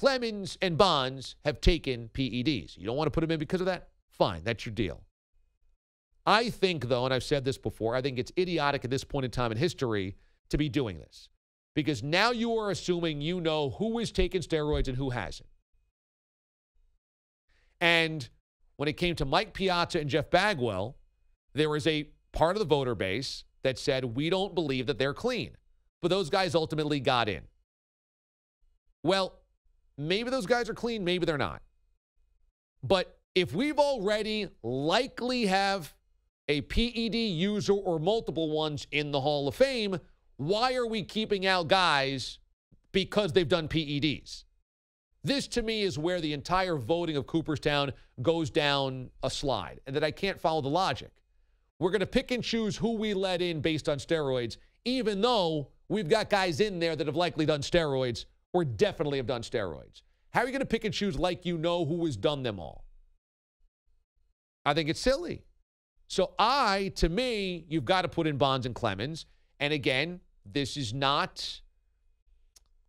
Clemens and Bonds have taken PEDs. You don't want to put them in because of that? Fine, that's your deal. I think, though, and I've said this before, I think it's idiotic at this point in time in history to be doing this. Because now you are assuming you know who is taking steroids and who hasn't. And when it came to Mike Piazza and Jeff Bagwell, there was a part of the voter base that said, we don't believe that they're clean. But those guys ultimately got in. Well, maybe those guys are clean, maybe they're not. But if we've already likely have a PED user or multiple ones in the Hall of Fame, why are we keeping out guys because they've done PEDs? This, to me, is where the entire voting of Cooperstown goes down a slide, and that I can't follow the logic. We're going to pick and choose who we let in based on steroids, even though we've got guys in there that have likely done steroids or definitely have done steroids. How are you going to pick and choose like you know who has done them all? I think it's silly. So to me, you've got to put in Bonds and Clemens. And again, this is not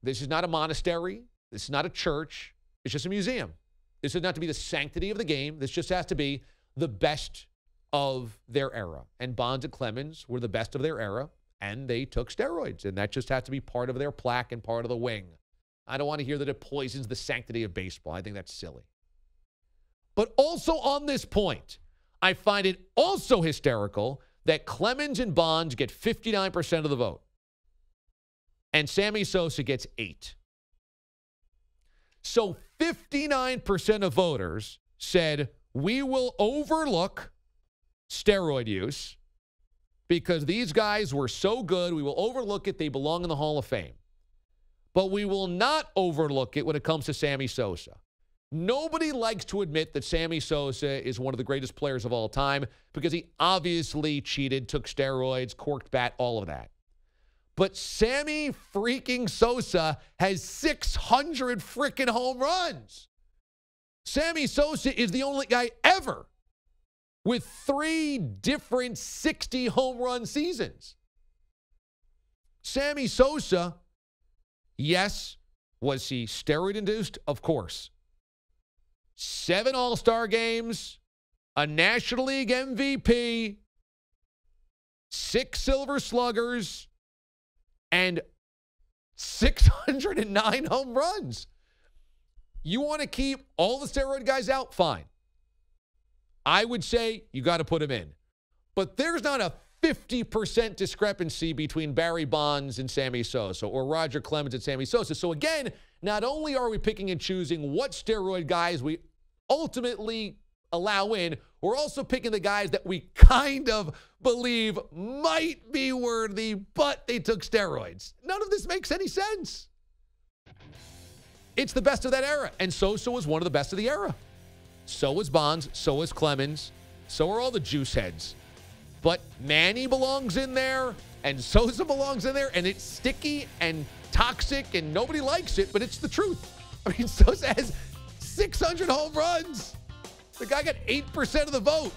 a monastery. This is not a church. It's just a museum. This is not to be the sanctity of the game. This just has to be the best of their era. And Bonds and Clemens were the best of their era, and they took steroids. And that just has to be part of their plaque and part of the wing. I don't want to hear that it poisons the sanctity of baseball. I think that's silly. But also on this point, I find it also hysterical that Clemens and Bonds get 59% of the vote. And Sammy Sosa gets 8%. So 59% of voters said, we will overlook steroid use because these guys were so good. We will overlook it. They belong in the Hall of Fame. But we will not overlook it when it comes to Sammy Sosa. Nobody likes to admit that Sammy Sosa is one of the greatest players of all time because he obviously cheated, took steroids, corked bat, all of that. But Sammy freaking Sosa has 600 freaking home runs. Sammy Sosa is the only guy ever with 3 different 60 home run seasons. Sammy Sosa, yes, was he steroid-induced? Of course. 7 All-Star games, a National League MVP, 6 Silver Sluggers, and 609 home runs. You want to keep all the steroid guys out? Fine. I would say you got to put them in. But there's not a 50% discrepancy between Barry Bonds and Sammy Sosa or Roger Clemens and Sammy Sosa. So again, not only are we picking and choosing what steroid guys we ultimately allow in, we're also picking the guys that we kind of believe might be worthy, but they took steroids. None of this makes any sense. It's the best of that era, and Sosa was one of the best of the era. So was Bonds, so was Clemens, so are all the juice heads. But Manny belongs in there, and Sosa belongs in there, and it's sticky and toxic, and nobody likes it, but it's the truth. I mean, Sosa has 600 home runs. The guy got 8% of the vote.